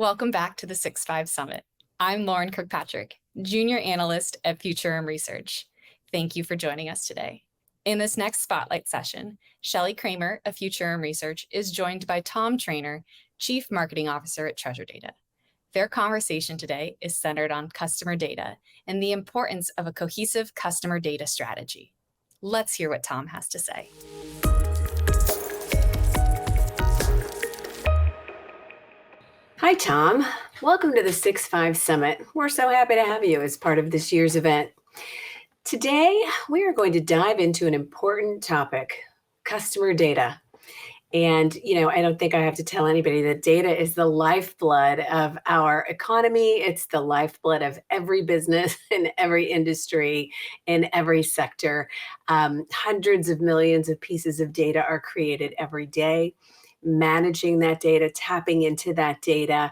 Welcome back to the 6-5 Summit. I'm Lauren Kirkpatrick, Junior Analyst at Futurum Research. Thank you for joining us today. In this next spotlight session, Shelley Kramer of Futurum Research is joined by Tom Treanor, Chief Marketing Officer at Treasure Data. Their conversation today is centered on customer data and the importance of a cohesive customer data strategy. Let's hear what Tom has to say. Hi, Tom. Welcome to the 6-5 Summit. We're so happy to have you as part of this year's event. Today, we are going to dive into an important topic, customer data. And, I don't think I have to tell anybody that data is the lifeblood of our economy. It's the lifeblood of every business in every industry, in every sector. Hundreds of millions of pieces of data are created every day. Managing that data, tapping into that data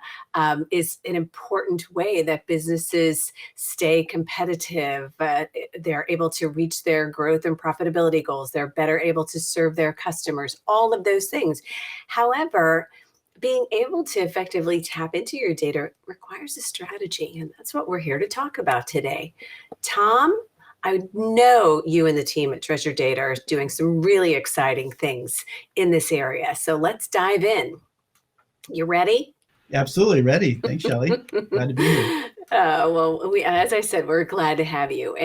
is an important way that businesses stay competitive. They're able to reach their growth and profitability goals. They're better able to serve their customers, all of those things. However, being able to effectively tap into your data requires a strategy, and that's what we're here to talk about today. Tom, I know you and the team at Treasure Data are doing some really exciting things in this area. So let's dive in. You ready? Absolutely ready. Thanks, Shelley. Glad to be here. As I said, we're glad to have you.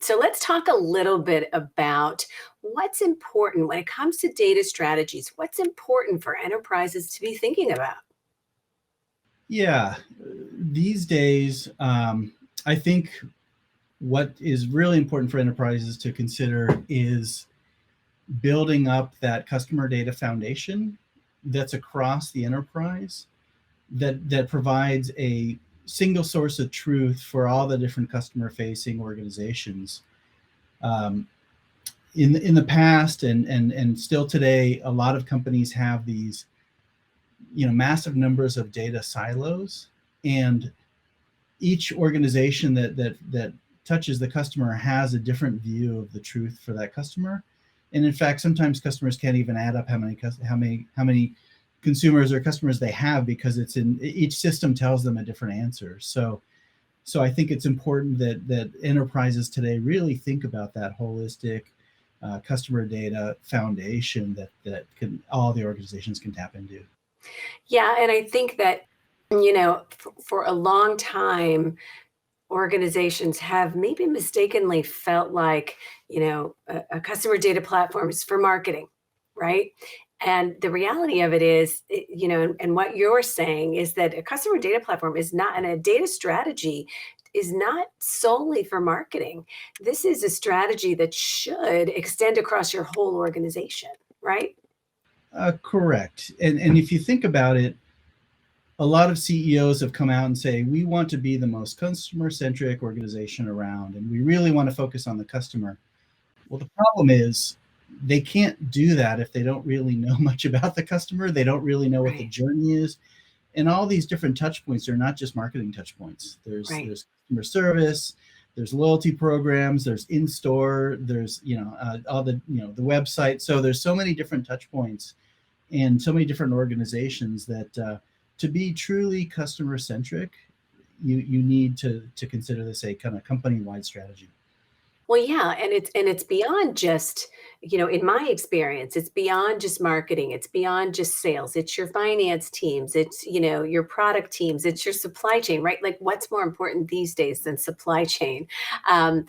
So let's talk a little bit about what's important when it comes to data strategies. What's important for enterprises to be thinking about? Yeah, these days, I think what is really important for enterprises to consider is building up that customer data foundation that's across the enterprise, that provides a single source of truth for all the different customer-facing organizations. In the past and still today, a lot of companies have these, massive numbers of data silos, and each organization that touches the customer has a different view of the truth for that customer. And in fact, sometimes customers can't even add up how many consumers or customers they have, because it's in each system tells them a different answer. So I think it's important that enterprises today really think about that holistic customer data foundation that all the organizations can tap into. Yeah, and I think that, for a long time, organizations have maybe mistakenly felt like, a customer data platform is for marketing, right? And the reality of it is, and what you're saying is that a customer data platform is not, and a data strategy is not solely for marketing. This is a strategy that should extend across your whole organization, right? Correct. And if you think about it, a lot of CEOs have come out and say, we want to be the most customer-centric organization around, and we really want to focus on the customer. Well, the problem is they can't do that if they don't really know much about the customer. They don't really know what the journey is. And all these different touch points are not just marketing touch points. There's customer service, there's loyalty programs, there's in-store, there's, all the, the website. So there's so many different touch points and so many different organizations that to be truly customer centric, you need to consider this a kind of company-wide strategy. Well, yeah, and it's beyond just, in my experience, it's beyond just marketing, it's beyond just sales. It's your finance teams, it's, your product teams, it's your supply chain, right? Like, what's more important these days than supply chain? I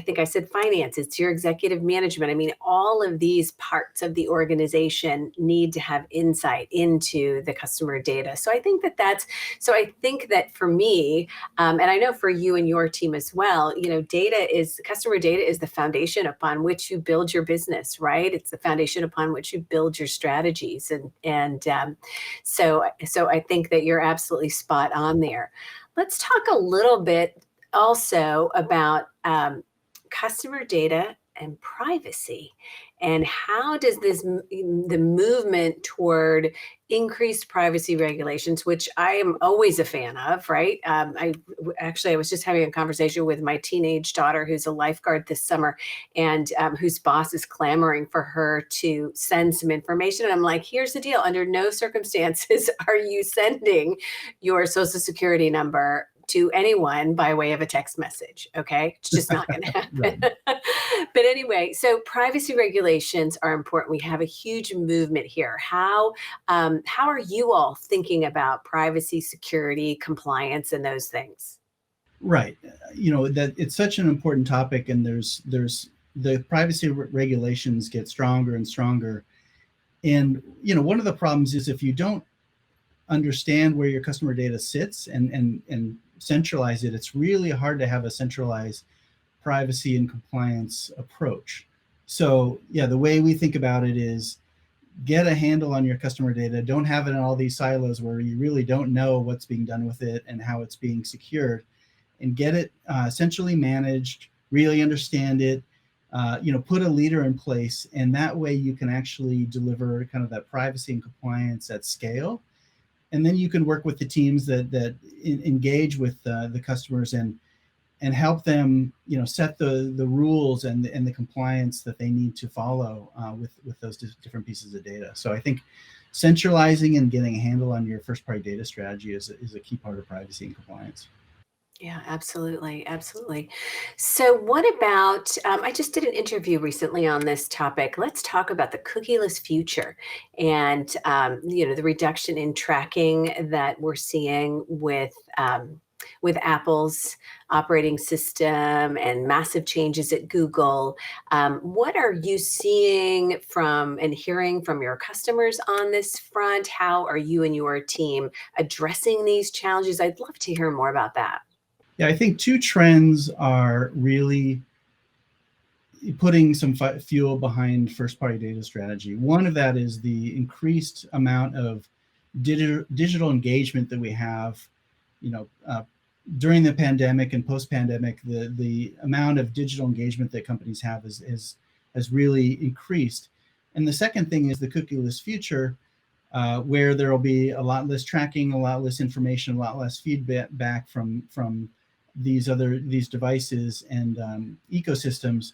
think I said finance, it's your executive management. I mean, all of these parts of the organization need to have insight into the customer data. So I think that for me, and I know for you and your team as well, customer data is the foundation upon which you build your business, right? It's the foundation upon which you build your strategies. So I think that you're absolutely spot on there. Let's talk a little bit also about customer data and privacy. And how does the movement toward increased privacy regulations, which I am always a fan of, right? I was just having a conversation with my teenage daughter who's a lifeguard this summer, and whose boss is clamoring for her to send some information. And I'm like, here's the deal. Under no circumstances are you sending your social security number to anyone by way of a text message. Okay. It's just not going to happen. Right. But anyway, so privacy regulations are important. We have a huge movement here. How are you all thinking about privacy, security, compliance, and those things? Right. That it's such an important topic, and there's the privacy regulations get stronger and stronger. And, one of the problems is if you don't understand where your customer data sits and centralize it, it's really hard to have a centralized privacy and compliance approach. So yeah, the way we think about it is get a handle on your customer data. Don't have it in all these silos where you really don't know what's being done with it and how it's being secured, and get it centrally managed, really understand it, put a leader in place. And that way you can actually deliver kind of that privacy and compliance at scale. And then you can work with the teams that engage with the customers and help them, set the rules and the compliance that they need to follow with those different pieces of data. So I think centralizing and getting a handle on your first party data strategy is a key part of privacy and compliance. Yeah, absolutely. Absolutely. So what about, I just did an interview recently on this topic. Let's talk about the cookieless future and, the reduction in tracking that we're seeing with Apple's operating system and massive changes at Google. What are you seeing from and hearing from your customers on this front? How are you and your team addressing these challenges? I'd love to hear more about that. Yeah, I think two trends are really putting some fuel behind first party data strategy. One of that is the increased amount of digital engagement that we have, during the pandemic and post pandemic. The amount of digital engagement that companies have has really increased. And the second thing is the cookieless future, where there will be a lot less tracking, a lot less information, a lot less feedback from these devices and ecosystems.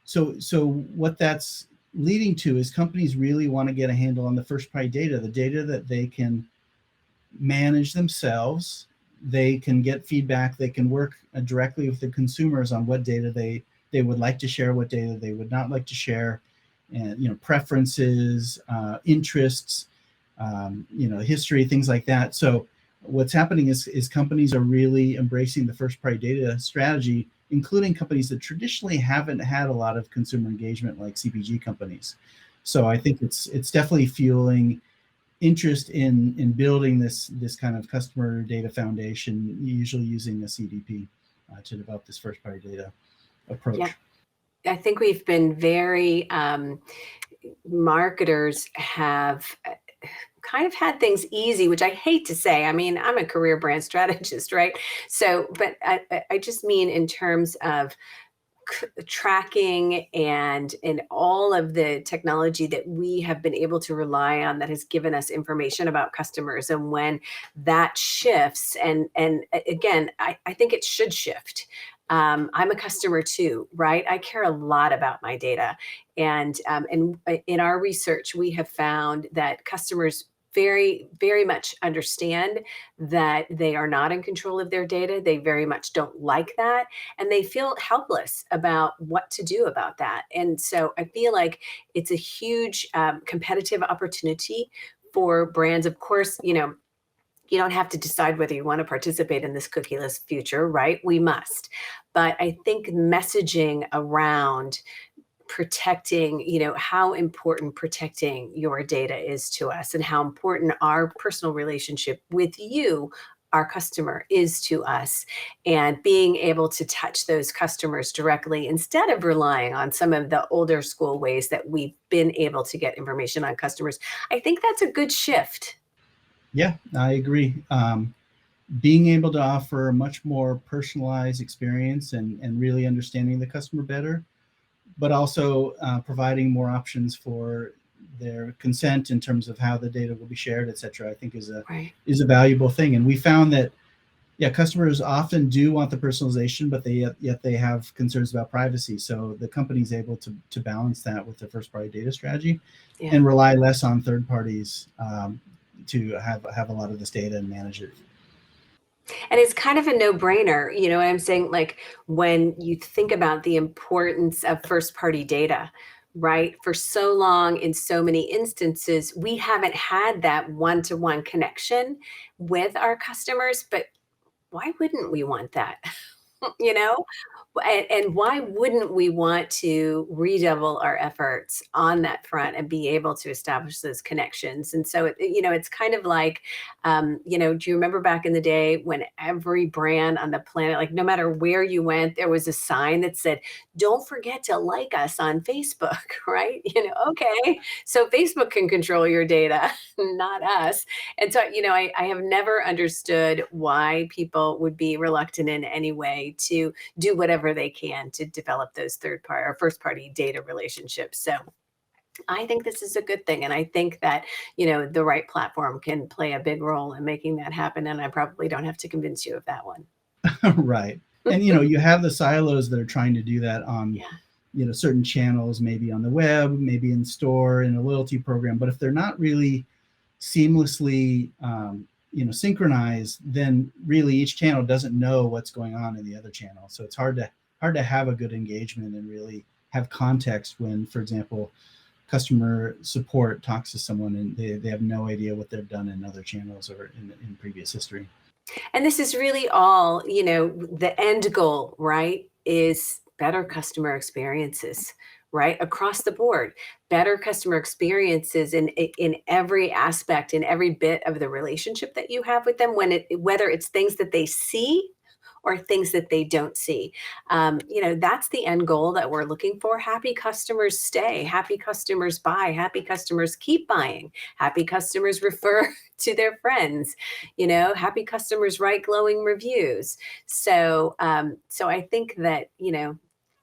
So what that's leading to is companies really want to get a handle on the first party data, the data that they can manage themselves. They can get feedback. They can work directly with the consumers on what data they would like to share, what data they would not like to share, and preferences, interests, history, things like that. So what's happening is companies are really embracing the first party data strategy, including companies that traditionally haven't had a lot of consumer engagement, like CPG companies. So I think it's definitely fueling interest in building this kind of customer data foundation, usually using a CDP to develop this first party data approach. Yeah. I think we've been very, marketers have kind of had things easy, which I hate to say. I mean, I'm a career brand strategist, right? So, but I just mean in terms of tracking and all of the technology that we have been able to rely on that has given us information about customers. And when that shifts, and again, I think it should shift. I'm a customer too, right? I care a lot about my data. And in our research, we have found that customers very, very much understand that they are not in control of their data. They very much don't like that. And they feel helpless about what to do about that. And so I feel like it's a huge competitive opportunity for brands. Of course, you don't have to decide whether you want to participate in this cookieless future, right? We must. But I think messaging around protecting, how important protecting your data is to us and how important our personal relationship with you, our customer, is to us, and being able to touch those customers directly instead of relying on some of the older school ways that we've been able to get information on customers. I think that's a good shift. Yeah, I agree. Being able to offer a much more personalized experience and really understanding the customer better but also providing more options for their consent in terms of how the data will be shared, et cetera, I think is a valuable thing. And we found that, yeah, customers often do want the personalization, but yet they have concerns about privacy. So the company's able to balance that with their first party data strategy and rely less on third parties to have a lot of this data and manage it. And it's kind of a no-brainer, you know what I'm saying? Like when you think about the importance of first-party data, right? For so long, in so many instances, we haven't had that one-to-one connection with our customers, but why wouldn't we want that? You know? And why wouldn't we want to redouble our efforts on that front and be able to establish those connections? And so, it's kind of like, do you remember back in the day when every brand on the planet, like no matter where you went, there was a sign that said, don't forget to like us on Facebook, right? Okay, so Facebook can control your data, not us. And so, I have never understood why people would be reluctant in any way to do whatever they can to develop those third party or first party data relationships. So I think this is a good thing. And I think that, the right platform can play a big role in making that happen. And I probably don't have to convince you of that one. Right. And, you have the silos that are trying to do that on, certain channels, maybe on the web, maybe in store, in a loyalty program. But if they're not really seamlessly, synchronized, then really each channel doesn't know what's going on in the other channel. So it's hard to have a good engagement and really have context when, for example, customer support talks to someone and they have no idea what they've done in other channels or in previous history. And this is really all, the end goal, right, is better customer experiences, right? Across the board, better customer experiences in every aspect, in every bit of the relationship that you have with them, whether it's things that they see or things that they don't see. That's the end goal that we're looking for. Happy customers stay, happy customers buy, happy customers keep buying, happy customers refer to their friends, happy customers write glowing reviews. So I think that,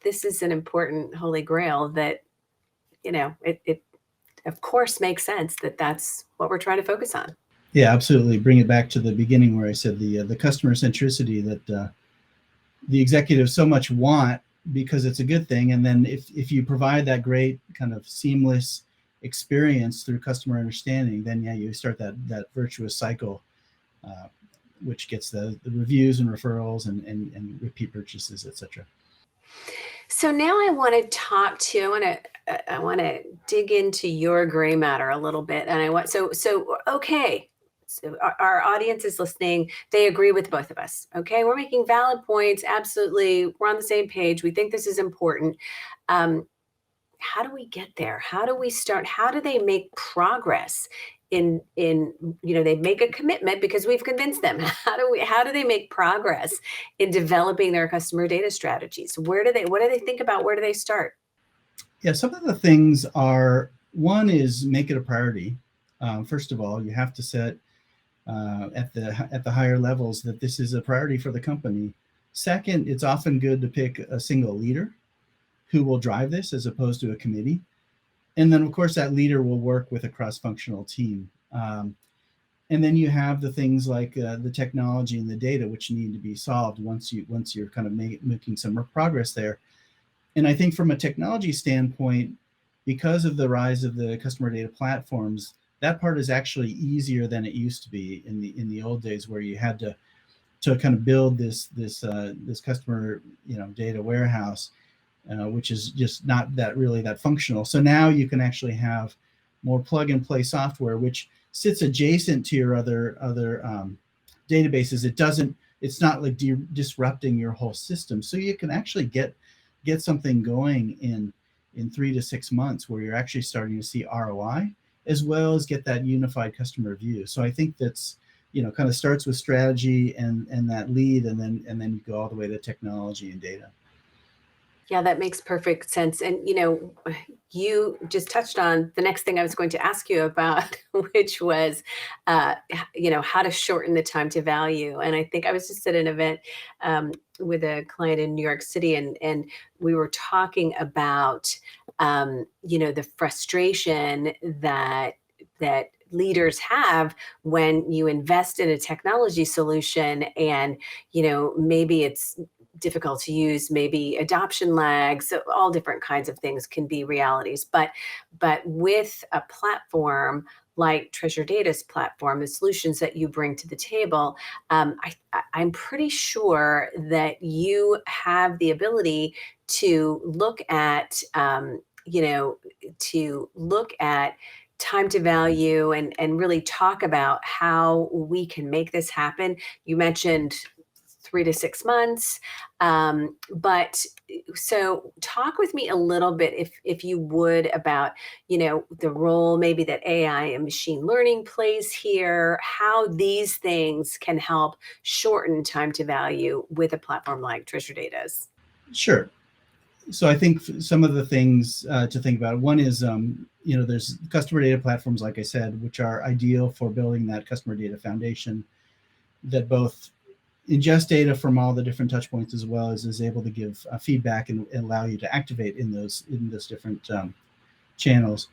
this is an important holy grail that, it of course makes sense that that's what we're trying to focus on. Yeah, absolutely. Bring it back to the beginning where I said the customer centricity that the executives so much want because it's a good thing. And then if you provide that great kind of seamless experience through customer understanding, then you start that virtuous cycle, which gets the reviews and referrals and repeat purchases, etc. So now I want to I want to dig into your gray matter a little bit. And okay. So our audience is listening. They agree with both of us. Okay. We're making valid points. Absolutely. We're on the same page. We think this is important. How do we get there? How do we start? How do they make progress in they make a commitment because we've convinced them. How do they make progress in developing their customer data strategies? What do they think about? Where do they start? Yeah, some of the things are, one is make it a priority. First of all, you have to set at the higher levels that this is a priority for the company. Second, it's often good to pick a single leader who will drive this as opposed to a committee. And then, of course, that leader will work with a cross-functional team. And then you have the things like the technology and the data, which need to be solved once you're kind of making some progress there. And I think from a technology standpoint, because of the rise of the customer data platforms, that part is actually easier than it used to be in the old days, where you had to kind of build this customer data warehouse. Which is just not that functional. So now you can actually have more plug and play software, which sits adjacent to your other databases. It's not like disrupting your whole system. So you can actually get something going in 3 to 6 months where you're actually starting to see ROI, as well as get that unified customer view. So I think that's, kind of starts with strategy and that lead, and then you go all the way to technology and data. Yeah, that makes perfect sense. And, you just touched on the next thing I was going to ask you about, which was, how to shorten the time to value. And I think I was just at an event with a client in New York City, and we were talking about, the frustration that leaders have when you invest in a technology solution and maybe it's difficult to use, maybe adoption lags, so all different kinds of things can be realities. But with a platform like Treasure Data's platform, the solutions that you bring to the table, I'm pretty sure that you have the ability to look at, to look at time to value and really talk about how we can make this happen. You mentioned 3 to 6 months. But so talk with me a little bit, if you would, about, the role maybe that AI and machine learning plays here, how these things can help shorten time to value with a platform like Treasure Data's. Sure. So I think some of the things to think about, one is, there's customer data platforms, like I said, which are ideal for building that customer data foundation that both ingest data from all the different touch points, as well as is able to give feedback and allow you to activate in those different channels.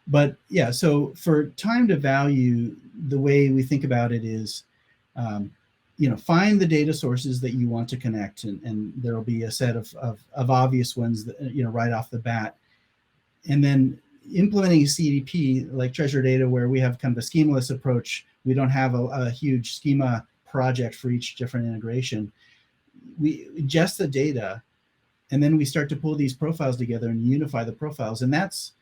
But yeah, so for time to value, the way we think about it is, find the data sources that you want to connect, and there will be a set of obvious ones that, right off the bat. And then implementing a CDP like Treasure Data, where we have kind of a schemaless approach. We don't have a huge schema project for each different integration. We ingest the data, and then we start to pull these profiles together and unify the profiles. And that's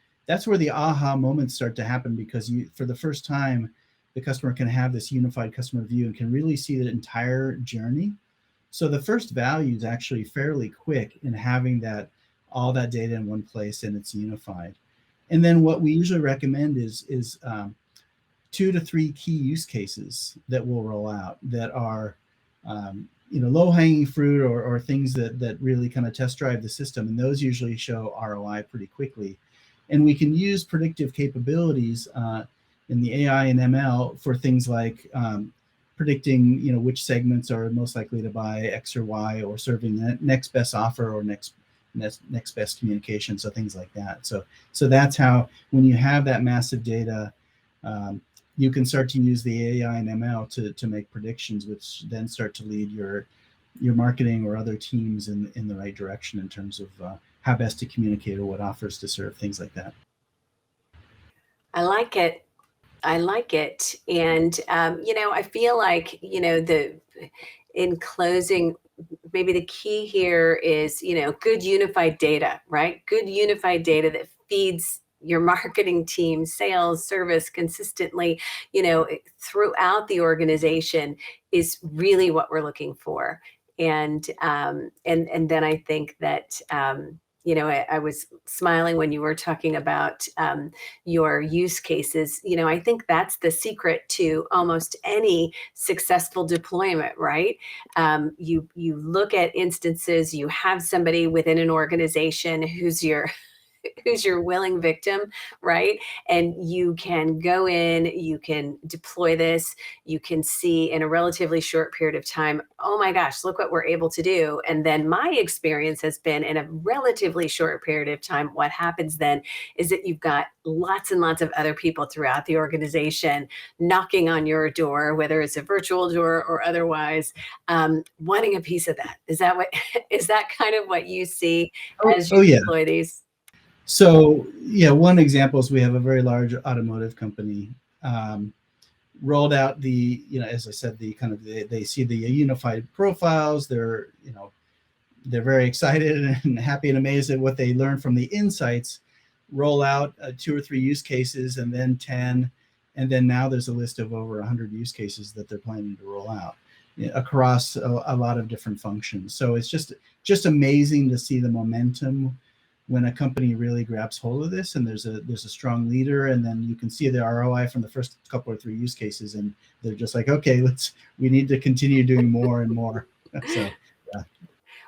where the aha moments start to happen, because for the first time, the customer can have this unified customer view and can really see the entire journey. So the first value is actually fairly quick in having all that data in one place and it's unified. And then what we usually recommend is 2 to 3 key use cases that we'll roll out that are low-hanging fruit, or things that really kind of test drive the system, and those usually show ROI pretty quickly. And we can use predictive capabilities in the AI and ML for things like predicting which segments are most likely to buy X or Y, or serving the next best offer or next best communication, so things like that. So that's how, when you have that massive data, you can start to use the AI and ML to make predictions, which then start to lead your marketing or other teams in the right direction in terms of how best to communicate or what offers to serve, things like that. I like it. And, I feel like, in closing, maybe the key here is, good unified data, right? Good unified data that feeds your marketing team, sales, service consistently, throughout the organization is really what we're looking for. And then I think that, I was smiling when you were talking about your use cases. I think that's the secret to almost any successful deployment, right? You look at instances, you have somebody within an organization who's your willing victim, right? And you can go in, you can deploy this, you can see in a relatively short period of time, oh my gosh, look what we're able to do. And then my experience has been, in a relatively short period of time, what happens then is that you've got lots and lots of other people throughout the organization knocking on your door, whether it's a virtual door or otherwise, wanting a piece of that. Is that kind of what you see as you Yeah. deploy these? So yeah, one example is we have a very large automotive company rolled out as I said, they see the unified profiles. They're very excited and happy and amazed at what they learned from the insights. Roll out 2 or 3 use cases, and then 10, and then now there's a list of over 100 use cases that they're planning to roll out across a lot of different functions. So it's just amazing to see the momentum when a company really grabs hold of this, and there's a strong leader, and then you can see the ROI from the first couple or 3 use cases, and they're just like, okay, we need to continue doing more and more. So yeah.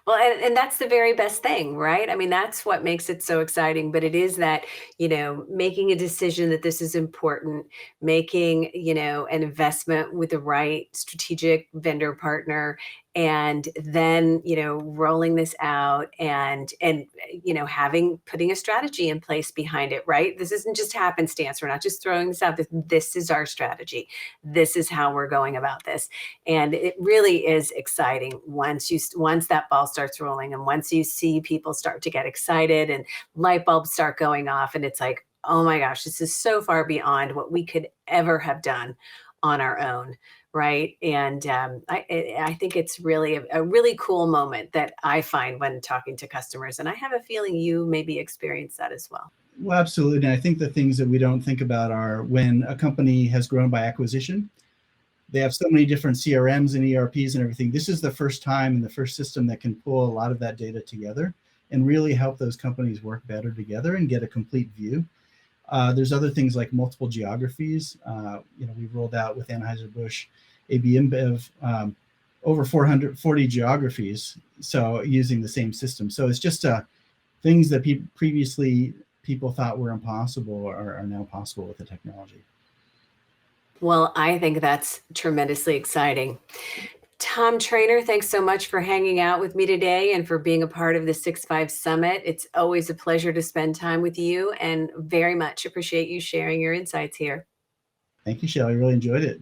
Well, and that's the very best thing, right? I mean, that's what makes it so exciting. But it is that, making a decision that this is important, making, an investment with the right strategic vendor partner, and then, rolling this out and putting a strategy in place behind it, right? This isn't just happenstance. We're not just throwing this out. This is our strategy. This is how we're going about this. And it really is exciting once that ball starts rolling, and once you see people start to get excited and light bulbs start going off, and it's like, oh my gosh, this is so far beyond what we could ever have done on our own, right? And I think it's really a really cool moment that I find when talking to customers, and I have a feeling you maybe experience that as well. Well, absolutely. And I think the things that we don't think about are when a company has grown by acquisition, they have so many different CRMs and ERPs and everything. This is the first time and the first system that can pull a lot of that data together and really help those companies work better together and get a complete view. There's other things like multiple geographies. We've rolled out with Anheuser-Busch AB InBev over 440 geographies, so using the same system. So it's just things that previously people thought were impossible are now possible with the technology. Well, I think that's tremendously exciting. Tom Treanor, thanks so much for hanging out with me today and for being a part of the 6-5 Summit. It's always a pleasure to spend time with you, and very much appreciate you sharing your insights here. Thank you, Shelley. I really enjoyed it.